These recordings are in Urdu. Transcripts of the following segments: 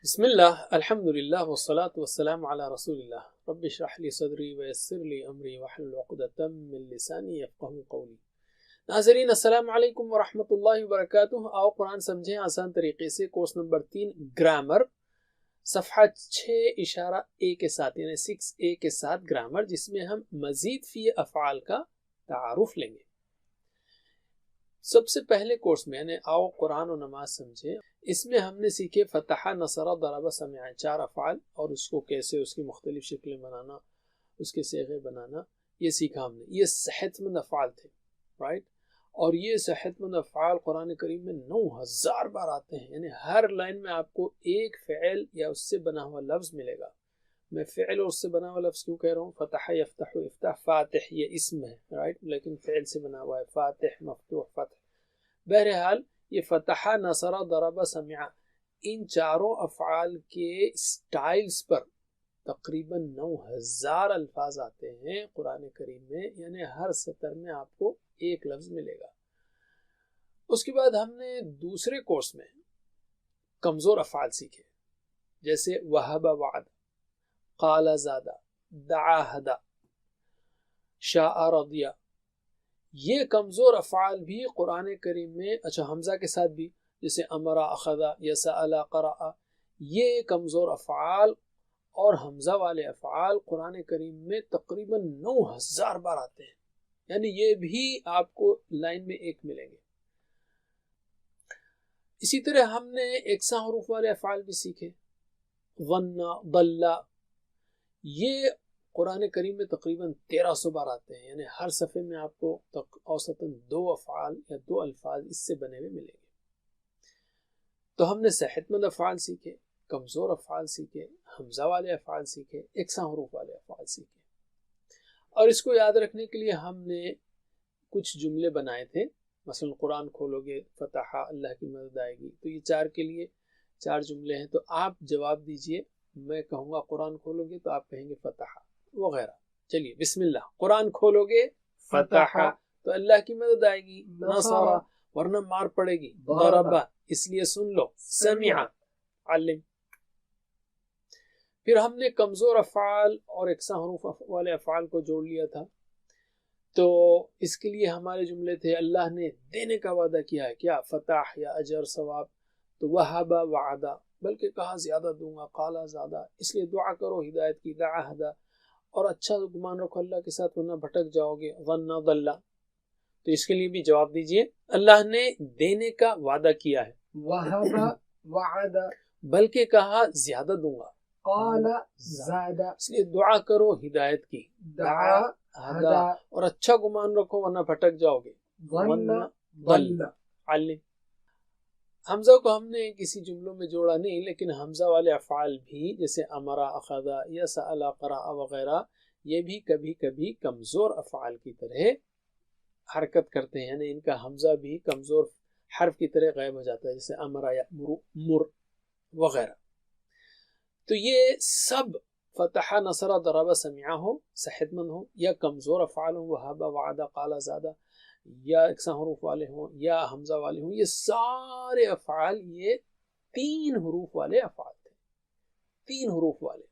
بسم اللہ الحمد للہ والصلاة والسلام علی رسول اللہ رب اشرح لی صدری ویسر لی امری واحلل عقدۃ من لسانی یفقہوا قولی۔ ناظرین السلام علیکم ورحمۃ اللہ وبرکاتہ۔ آؤ قرآن سمجھیں آسان طریقے سے، کورس نمبر 3 گرامر، صفحہ 6.A کے ساتھ، یعنی 6A کے ساتھ گرامر، جس میں ہم مزید فی افعال کا تعارف لیں گے۔ سب سے پہلے کورس میں یعنی آؤ قرآن و نماز سمجھیں، اس میں ہم نے سیکھے فتح، نصر، ضرب، سمع، 4 افعال، اور اس کو کیسے اس کی مختلف شکلیں بنانا، اس کے صیغے بنانا، یہ سیکھا ہم نے۔ یہ صحت مند افعال تھے، رائٹ؟ اور یہ صحت مند افعال قرآن کریم میں 9000 بار آتے ہیں، یعنی ہر لائن میں آپ کو ایک فعل یا اس سے بنا ہوا لفظ ملے گا۔ میں فعل اور اس سے بنا ہوا لفظ کیوں کہہ رہا ہوں؟ فتح، یفتح، افتح، فاتح یہ اسم ہے، رائٹ؟ لیکن فعل سے بنا ہوا ہے، فاتح، مفتوح، فتح۔ بہرحال یہ فتح، نصر، ضرب، سمع، ان چاروں افعال کے سٹائلز پر تقریباً 9000 الفاظ آتے ہیں قرآن کریم میں، یعنی ہر سطر میں آپ کو ایک لفظ ملے گا۔ اس کے بعد ہم نے دوسرے کورس میں کمزور افعال سیکھے، جیسے وہب، وعد، قال، زادہ، دعا، ہدا، شاء، رضیہ۔ یہ کمزور افعال بھی قرآن کریم میں، اچھا حمزہ کے ساتھ بھی، جیسے امرا، اخذا، یسأل، قرأ، یہ کمزور افعال اور حمزہ والے افعال قرآن کریم میں تقریباً 9000 بار آتے ہیں، یعنی یہ بھی آپ کو لائن میں ایک ملیں گے۔ اسی طرح ہم نے یکساں حروف والے افعال بھی سیکھے، ظن، ضل، یہ قرآن کریم میں تقریباً 1300 بار آتے ہیں، یعنی ہر صفحے میں آپ کو اوسطاً 2 افعال یا 2 الفاظ اس سے بنے ہوئے ملیں گے۔ تو ہم نے صحت مند افعال سیکھے، کمزور افعال سیکھے، حمزہ والے افعال سیکھے، یکساں حروف والے افعال سیکھے۔ اور اس کو یاد رکھنے کے لیے ہم نے کچھ جملے بنائے تھے، مثلا قرآن کھولو گے فتح، اللہ کی مدد آئے گی، تو یہ 4 کے لیے 4 جملے ہیں، تو آپ جواب دیجئے۔ میں کہوں گا قرآن کھولو گے تو آپ کہیں گے فتح وغیرہ۔ چلیے بسم اللہ، قرآن کھولو گے فتح تو اللہ کی مدد آئے گی، نصر ورنہ مار پڑے گی، ضرب اس لیے سن لو، سمع علم۔ پھر ہم نے کمزور افعال اور یکساں حروف والے افعال کو جوڑ لیا تھا، تو اس کے لیے ہمارے جملے تھے اللہ نے دینے کا وعدہ کیا ہے، کیا؟ فتح یا اجر، ثواب، تو وہب، وعدہ، بلکہ کہا زیادہ دوں گا، قالا، زیادہ، اس لیے دعا کرو ہدایت کی، دعا، ہدا، اور اچھا گمان رکھو اللہ کے ساتھ ورنہ بھٹک جاؤ گے، ظن، ضل۔ تو اس کے لیے بھی جواب دیجئے، اللہ نے دینے کا وعدہ کیا ہے، وہب، وعد، بلکہ کہا زیادہ دوں گا، قال، زاد، اس لیے دعا کرو ہدایت کی، دعا، ہدا، اور اچھا گمان رکھو ورنہ بھٹک جاؤ گے، ظن، ضل۔ علم۔ حمزہ کو ہم نے کسی جملوں میں جوڑا نہیں، لیکن حمزہ والے افعال بھی جیسے امرا، اخذا، یسأل، قرأ وغیرہ، یہ بھی کبھی کبھی کمزور افعال کی طرح حرکت کرتے ہیں، یعنی ان کا حمزہ بھی کمزور حرف کی طرح غائب ہو جاتا ہے، جیسے امرا، یأمر، مر وغیرہ۔ تو یہ سب فتح، نصر، ضرب، سمع ہو، صحت مند ہو، یا کمزور افعال ہوں، وہب، وعد، قال، زادہ، یا یکساں حروف والے ہوں یا حمزہ والے ہوں، یہ سارے افعال یہ 3 حروف والے افعال تھے، 3 حروف والے۔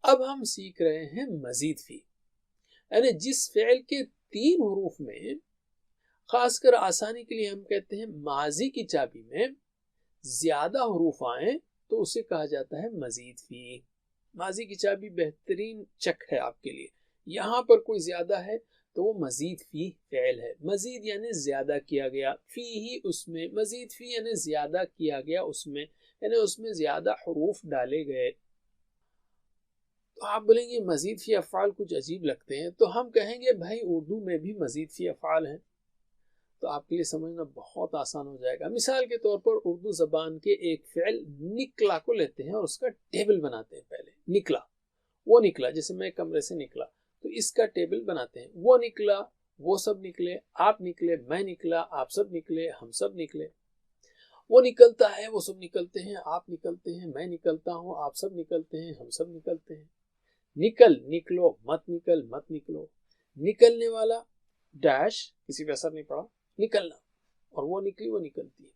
اب ہم سیکھ رہے ہیں مزید فی، یعنی جس فعل کے 3 حروف میں، خاص کر آسانی کے لیے ہم کہتے ہیں ماضی کی چابی میں زیادہ حروف آئیں تو اسے کہا جاتا ہے مزید فی۔ ماضی کی چابی بہترین چک ہے آپ کے لیے، یہاں پر کوئی زیادہ ہے تو وہ مزید فی فعل ہے، مزید یعنی زیادہ کیا گیا، فی ہی اس میں، مزید فی یعنی زیادہ کیا گیا اس میں، یعنی اس میں زیادہ حروف ڈالے گئے۔ تو آپ بولیں گے مزید فی افعال کچھ عجیب لگتے ہیں، تو ہم کہیں گے بھائی اردو میں بھی مزید فی افعال ہیں، تو آپ کے لیے سمجھنا بہت آسان ہو جائے گا۔ مثال کے طور پر اردو زبان کے ایک فعل نکلا کو لیتے ہیں اور اس کا ٹیبل بناتے ہیں۔ پہلے نکلا، وہ نکلا، جیسے میں کمرے سے نکلا تو اس کا ٹیبل بناتے ہیں، وہ نکلا، وہ سب نکلے، آپ نکلے، میں نکلا، آپ سب نکلے، ہم سب نکلے۔ وہ نکلتا ہے، وہ سب نکلتے ہیں، آپ نکلتے ہیں، میں نکلتا ہوں، آپ سب نکلتے ہیں، ہم سب نکلتے ہیں۔ نکل، نکلو، مت نکل، مت نکلو، نکلنے والا ڈیش، کسی پہ اثر نہیں پڑا، نکلنا، اور وہ نکلی، وہ نکلتی ہے۔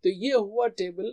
تو یہ ہوا ٹیبل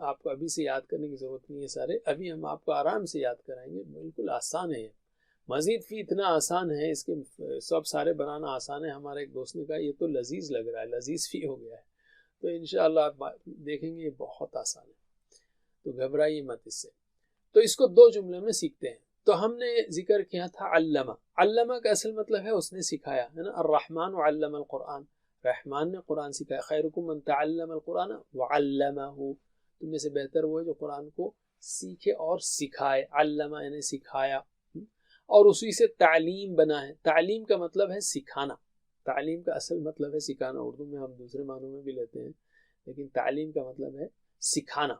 آپ کو ابھی سے یاد کرنے کی ضرورت نہیں ہے سارے، ابھی ہم آپ کو آرام سے یاد کرائیں گے، بالکل آسان ہے یہ، مزید فی اتنا آسان ہے، اس کے سب سارے بنانا آسان ہے۔ ہمارے ایک دوست نے کہا یہ تو لذیذ لگ رہا ہے، لذیذ فی ہو گیا ہے، تو انشاءاللہ آپ دیکھیں گے یہ بہت آسان ہے، تو گھبرائیے مت اس سے۔ تو اس کو دو جملے میں سیکھتے ہیں۔ تو ہم نے ذکر کیا تھا علمہ، علمہ کا اصل مطلب ہے اس نے سکھایا، ہے نا، الرحمن علم القرآن، رحمان نے قرآن سکھایا، خیرکم من تعلم القرآن وعلمہ، تم میں سے بہتر وہ ہے جو قرآن کو سیکھے اور سکھائے، علمہ یعنی سکھایا، اور اسی سے تعلیم بنا ہے۔ تعلیم کا مطلب ہے سکھانا، تعلیم کا اصل مطلب ہے سکھانا، اردو میں ہم دوسرے معنوں میں بھی لیتے ہیں، لیکن تعلیم کا مطلب ہے سکھانا۔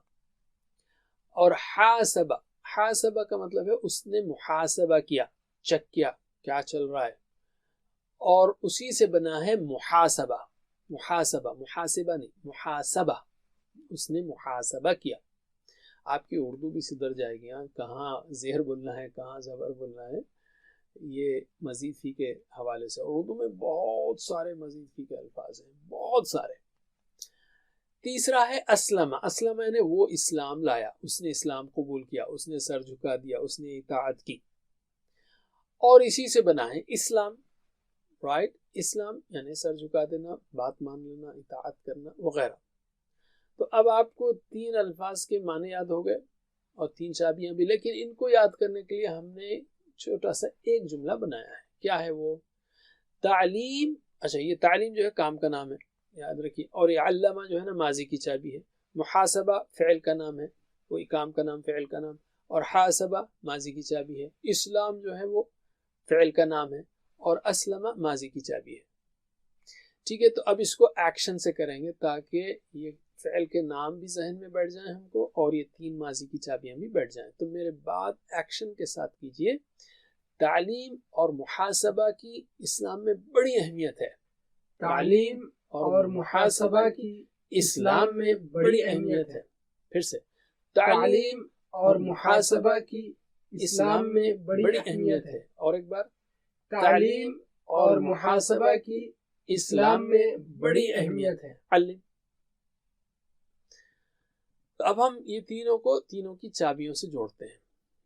اور حاسبہ، حاسبہ کا مطلب ہے اس نے محاسبہ کیا، چیک کیا کیا چل رہا ہے، اور اسی سے بنا ہے محاسبہ، محاسبہ محاسبہ نہیں، محاسبہ، اس نے محاسبہ کیا۔ آپ کی اردو بھی سدھر جائے گی، کہاں زہر بولنا ہے کہاں زبر بولنا ہے، یہ مزید فی کے حوالے سے اردو میں بہت سارے مزید فی کے الفاظ ہیں، بہت سارے۔ تیسرا ہے اسلم، اسلم یعنی وہ اسلام لایا، اس نے اسلام قبول کیا، اس نے سر جھکا دیا، اس نے اطاعت کی، اور اسی سے بنا ہے اسلام، رائٹ، اسلام یعنی سر جھکا دینا، بات مان لینا، اطاعت کرنا وغیرہ۔ تو اب آپ کو تین الفاظ کے معنی یاد ہو گئے اور تین چابیاں بھی، لیکن ان کو یاد کرنے کے لیے ہم نے چھوٹا سا ایک جملہ بنایا ہے۔ کیا ہے وہ؟ تعلیم، اچھا یہ تعلیم جو ہے کام کا نام ہے، یاد رکھیے، اور یہ علامہ جو ہے نا ماضی کی چابی ہے، محاسبہ فعل کا نام ہے، کوئی کام کا نام فعل کا نام، اور حاسبہ ماضی کی چابی ہے، اسلام جو ہے وہ فعل کا نام ہے، اور اسلمہ ماضی کی چابی ہے۔ ٹھیک ہے، تو اب اس کو ایکشن سے کریں گے تاکہ یہ فعل کے نام بھی ذہن میں بیٹھ جائیں ہم کو، اور یہ تین ماضی کی چابیاں بھی بیٹھ جائیں۔ تو میرے بات ایکشن کے ساتھ کیجئے۔ تعلیم اور محاسبہ کی اسلام میں بڑی اہمیت ہے، تعلیم اور محاسبہ کی اسلام میں بڑی اہمیت ہے۔ پھر سے، تعلیم اور محاسبہ کی اسلام میں بڑی اہمیت ہے۔ اور ایک بار، تعلیم اور محاسبہ کی اسلام میں بڑی اہمیت ہے۔ علم۔ تو اب ہم یہ تینوں کی چابیوں سے جوڑتے ہیں،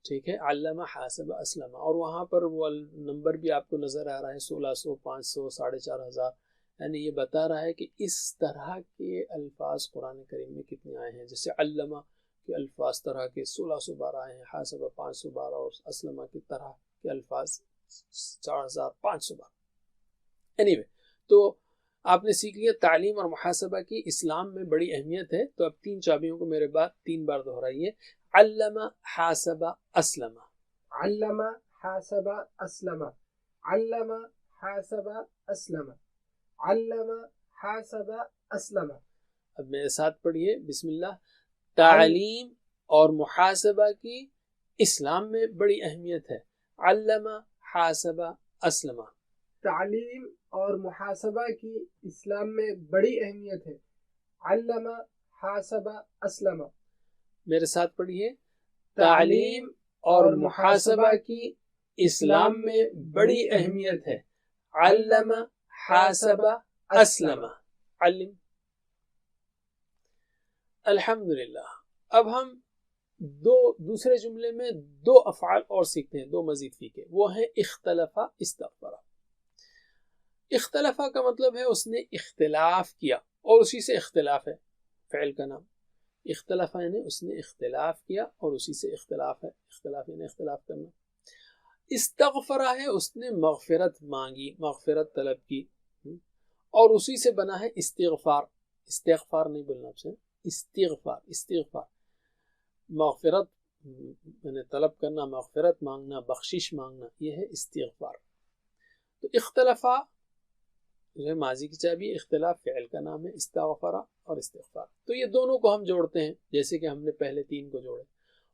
ٹھیک ہے، علامہ، حاسبہ، اسلمہ، اور وہاں پر وہ نمبر بھی آپ کو نظر آ رہا ہے، 1600، 500، 4500، یعنی یہ بتا رہا ہے کہ اس طرح کے الفاظ قرآن کریم میں کتنے آئے ہیں۔ جیسے علامہ کے الفاظ طرح کے 1612 آئے ہیں، حاسبہ 512، اور اسلمہ کی طرح کے الفاظ 4512۔ anyway، تو آپ نے سیکھ لیا تعلیم اور محاسبہ کی اسلام میں بڑی اہمیت ہے۔ تو اب تین چابیوں کو میرے بعد 3 بار دہرائیے، علامہ، حاسبہ، اسلمہ۔ علامہ، حاسبہ، اسلمہ، علامہ، حاسبہ، اسلمہ، علامہ، حاسبہ، اسلمہ۔ اب میرے ساتھ پڑھیے، بسم اللہ۔ تعلیم اور محاسبہ کی اسلام میں بڑی اہمیت ہے، علامہ، حاسبہ، اسلمہ۔ تعلیم اور محاسبہ کی اسلام میں بڑی اہمیت ہے، علامہ، حاسبہ، اسلمہ۔ میرے ساتھ پڑھیے، تعلیم اور محاسبہ کی اسلام میں بڑی اہمیت ہے، علامہ، حاسبہ، اسلمہ۔ علم۔ الحمدللہ۔ اب ہم دوسرے جملے میں 2 افعال اور سیکھتے ہیں، 2 مزید فی کے، وہ ہیں اختلف، استغفر۔ اختلافہ کا مطلب ہے اس نے اختلاف کیا، اور اسی سے اختلاف ہے، فعل کا نام۔ اختلاف یعنی اس نے اختلاف کیا اور اسی سے اختلاف ہے، اختلاف یعنی اختلاف کرنا۔ استغفرہ ہے اس نے مغفرت مانگی، مغفرت طلب کی، اور اسی سے بنا ہے استغفار۔ استغفار نہیں بولنا آپ سے، استغفار، استغفار، مغفرت یعنی طلب کرنا، مغفرت مانگنا، بخشش مانگنا، یہ ہے استغفار۔ تو اختلافہ جو ہے ماضی کی چابی، اختلاف فعل کا نام ہے، استغفرہ اور استغفار۔ تو یہ دونوں کو ہم جوڑتے ہیں جیسے کہ ہم نے پہلے 3 کو جوڑے۔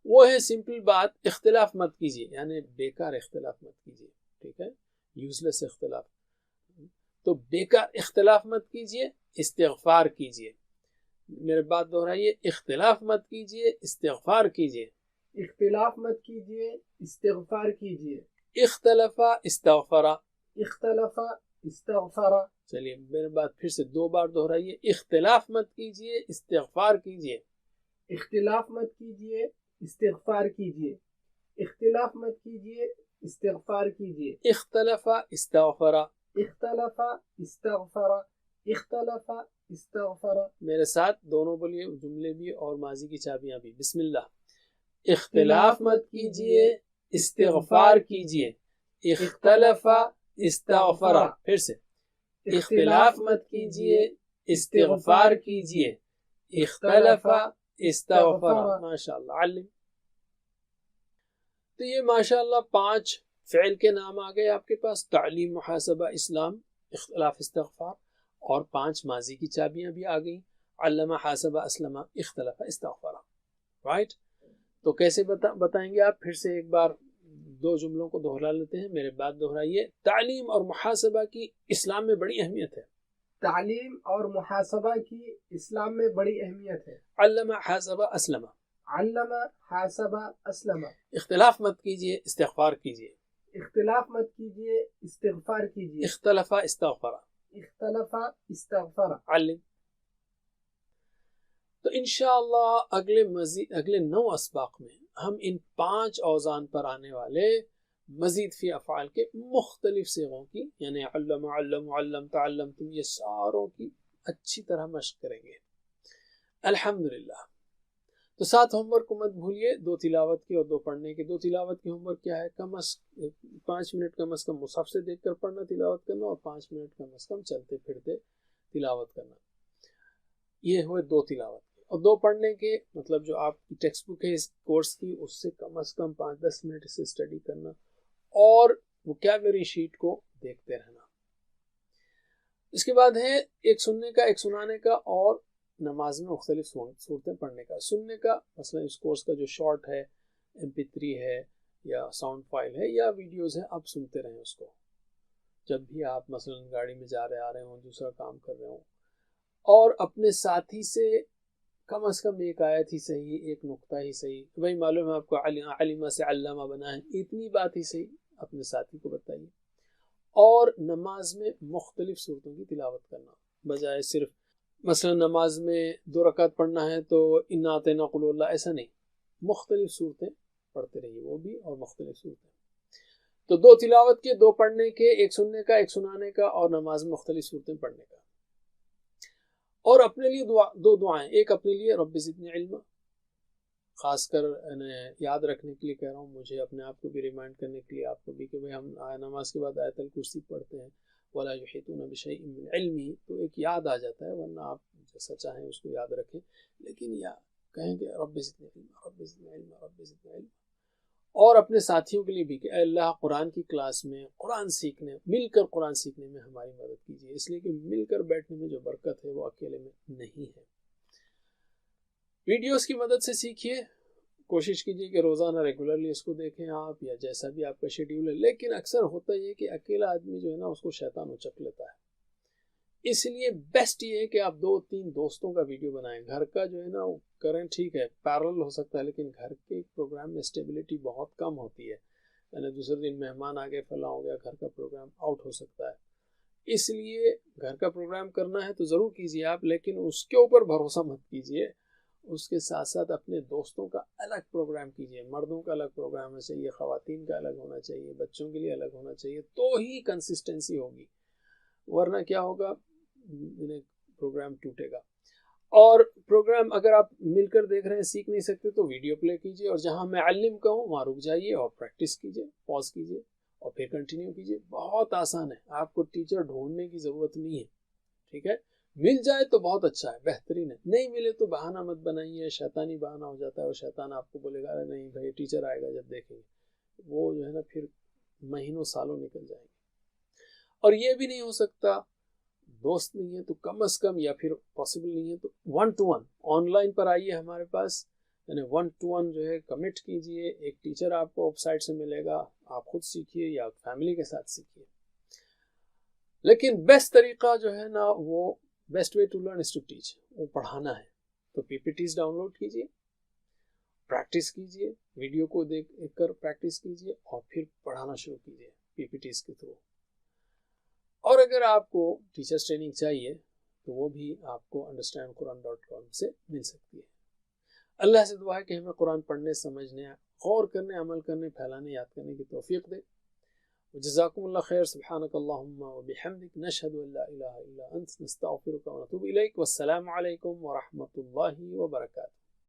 وہ ہے سمپل بات، اختلاف مت کیجیے، یعنی بیکار اختلاف مت کیجیے، ٹھیک ہے، یوزلیس اختلاف۔ تو بیکار اختلاف مت کیجیے، استغفار کیجیے۔ میرے بات دہرائیے، اختلاف مت کیجیے، استغفار کیجیے۔ اختلاف مت کیجیے، استغفار کیجیے۔ اختلافہ، استغفرہ، اختلافہ، استغفرہ۔ چلیے میرے بات پھر سے 2 بار دہرائیے، اختلاف مت کیجیے، استغفار کیجیے۔ اختلاف مت کیجیے، استغفار کیجیے، اختلاف مت کیجیے، استغفار کیجیے، اختلف استغفر، اختلف استغفر، اختلف استغفر۔ میرے ساتھ دونوں بولیے، جملے بھی اور ماضی کی چابیاں بھی۔ بسم اللہ۔ اختلاف مت کیجیے، استغفار کیجیے، اختلف استغفر، پھر سے اختلاف مت کیجیے، استغفار کیجیے، اختلف استغفر۔ ماشاءاللہ علم۔ تو یہ ماشاءاللہ 5 فعل کے نام آ گئے آپ کے پاس، تعلیم، محاسبہ، اسلام، اختلاف، استغفار، اور 5 ماضی کی چابیاں بھی آ گئیں، علم، حاسبہ، اسلم، اختلف، استغفر، رائٹ؟ تو کیسے بتائیں گے آپ؟ پھر سے ایک بار 2 جملوں کو دہرا لیتے ہیں، میرے بعد دہرائیے۔ تعلیم اور محاسبہ کی اسلام میں بڑی اہمیت ہے۔ تعلیم اور محاسبہ کی اسلام میں بڑی اہمیت ہے۔ علم، حاسبہ، اسلم۔ علم، حاسبہ، اسلم۔ اختلاف مت کیجیے، استغفار کیجیے، اختلاف مت کیجیے، استغفار کیجیے، اختلف استغفر، اختلف استغفر۔ علم۔ تو انشاءاللہ اگلے 9 اسباق میں ہم ان 5 اوزان پر آنے والے مزید فی افعال کے مختلف صیغوں کی، یعنی علم، علم، علمت، علمتم، یہ ساروں کی اچھی طرح مشق کریں گے الحمدللہ۔ تو 7 ہوم ورک کو مت بھولیے، 2 تلاوت کی اور 2 پڑھنے کی۔ 2 تلاوت کی ہوم ورک کیا ہے؟ 5 منٹ کم از کم مصحف سے دیکھ کر پڑھنا، تلاوت کرنا، اور 5 منٹ کم از کم چلتے پھرتے تلاوت کرنا۔ یہ ہوئے 2 تلاوت کے، اور 2 پڑھنے کے مطلب جو آپ کی ٹیکسٹ بک ہے اس کورس کی، اس سے کم از کم 5-10 منٹ سے اسٹڈی کرنا، اور ووکیبلری شیٹ کو دیکھتے رہنا۔ اس کے بعد ہے ایک سننے کا، ایک سنانے کا، اور نماز میں مختلف صورتیں پڑھنے کا۔ سننے کا مثلا اس کورس کا جو شارٹ ہے، MP3 ہے یا ساؤنڈ فائل ہے یا ویڈیوز ہیں، آپ سنتے رہیں اس کو جب بھی آپ مثلا گاڑی میں جا رہے آ رہے ہوں، دوسرا کام کر رہے ہوں، اور اپنے ساتھی سے کم از کم ایک آیت ہی صحیح، ایک نقطہ ہی صحیح، وہی معلوم ہے آپ کو علمہ سے علامہ بنا ہے، اتنی بات ہی صحیح اپنے ساتھی کو بتائیے۔ اور نماز میں مختلف صورتوں کی تلاوت کرنا، بجائے صرف مثلا نماز میں 2 رکعت پڑھنا ہے تو انا اعطیناک قل اللہ، ایسا نہیں، مختلف صورتیں پڑھتے رہیے، وہ بھی اور مختلف صورتیں۔ تو 2 تلاوت کے، 2 پڑھنے کے، ایک سننے کا، ایک سنانے کا، اور نماز میں مختلف صورتیں پڑھنے کا۔ اور اپنے لیے 2 دعائیں، ایک اپنے لیے رب زدنی علما، خاص کر یاد رکھنے کے لیے کہہ رہا ہوں، مجھے اپنے آپ کو بھی ریمائنڈ کرنے کے لیے، آپ کو بھی، کہ بھئی ہم نماز کے بعد آیت الکرسی پڑھتے ہیں، ولا یحیطون بشیء من علمہ، تو ایک یاد آ جاتا ہے، ورنہ آپ جیسا چاہیں اس کو یاد رکھیں، لیکن یا کہیں کہ رب زدنی علما، رب زدنی علما، رب زدنی علما۔ اور اپنے ساتھیوں کے لیے بھی کہ اے اللہ قرآن کی کلاس میں، قرآن سیکھنے، مل کر قرآن سیکھنے میں ہماری مدد کیجیے، اس لیے کہ مل کر بیٹھنے میں جو برکت ہے وہ اکیلے میں نہیں ہے۔ ویڈیوز کی مدد سے سیکھیے، کوشش کیجیے کہ روزانہ ریگولرلی اس کو دیکھیں آپ، یا جیسا بھی آپ کا شیڈیول ہے، لیکن اکثر ہوتا یہ کہ اکیلا آدمی جو ہے نا اس کو شیطان اچک لیتا ہے، اس لیے بیسٹ یہ ہے کہ آپ 2-3 دوستوں کا ویڈیو بنائیں۔ گھر کا جو ہے نا وہ کریں، ٹھیک ہے پیرل ہو سکتا ہے، لیکن گھر کے پروگرام میں اسٹیبلٹی بہت کم ہوتی ہے، یعنی دوسرے دن مہمان آ گئے، فلاں ہو گیا، گھر کا پروگرام آؤٹ ہو سکتا ہے۔ اس لیے گھر کا پروگرام کرنا ہے تو ضرور کیجیے آپ، لیکن اس کے اوپر بھروسہ مت کیجیے، اس کے ساتھ ساتھ اپنے دوستوں کا الگ پروگرام کیجیے، مردوں کا الگ پروگرام ہونا چاہیے، خواتین کا الگ ہونا چاہیے، بچوں کے لیے الگ ہونا چاہیے، تو ہی کنسسٹنسی ہوگی، ورنہ کیا ہوگا، پروگرام ٹوٹے گا۔ اور پروگرام اگر آپ مل کر دیکھ رہے ہیں، سیکھ نہیں سکتے تو ویڈیو پلے کیجیے، اور جہاں میں علم کا ہوں وہاں رک جائیے اور پریکٹس کیجیے، پاز کیجیے اور پھر کنٹینیو کیجیے۔ بہت آسان ہے، آپ کو ٹیچر ڈھونڈنے کی ضرورت نہیں ہے، ٹھیک ہے؟ مل جائے تو بہت اچھا ہے، بہترین ہے، نہیں ملے تو بہانہ مت بنائیے، شیطانی بہانہ ہو جاتا ہے، اور شیطان آپ کو بولے گا ارے نہیں بھائی ٹیچر آئے گا جب دیکھیں گے، وہ جو ہے نا پھر مہینوں سالوں نکل جائیں گے۔ اور یہ بھی نہیں ہو سکتا، دوست نہیں ہے تو کم از کم، یا پھر پاسبل نہیں ہے تو 1-to-1 آن لائن پر آئیے ہمارے پاس، یعنی 1-to-1 جو ہے کمٹ کیجئے، ایک ٹیچر آپ کو ویب سائٹ سے ملے گا، آپ خود سیکھیے یا فیملی کے ساتھ سیکھیے۔ لیکن بیسٹ طریقہ جو ہے نا، وہ best way to learn is to teach, وہ پڑھانا ہے۔ تو PPTs ڈاؤن لوڈ کیجئے، پریکٹس کیجئے، ویڈیو کو دیکھ کر پریکٹس کیجئے، اور پھر پڑھانا شروع کیجئے PPTs کے تھرو۔ اور اگر آپ کو ٹیچرز ٹریننگ چاہیے تو وہ بھی آپ کو understandquran.com سے مل سکتی ہے۔ اللہ سے دعا ہے کہ ہمیں قرآن پڑھنے، سمجھنے، غور کرنے، عمل کرنے، پھیلانے، یاد کرنے کی توفیق دے. جزاکم اللہ خیر. سبحانک اللہم وبحمدک، نشہد ان لا الہ الا انت، نستغفرک ونتوب الیک. والسلام علیکم ورحمۃ اللہ وبرکاتہ.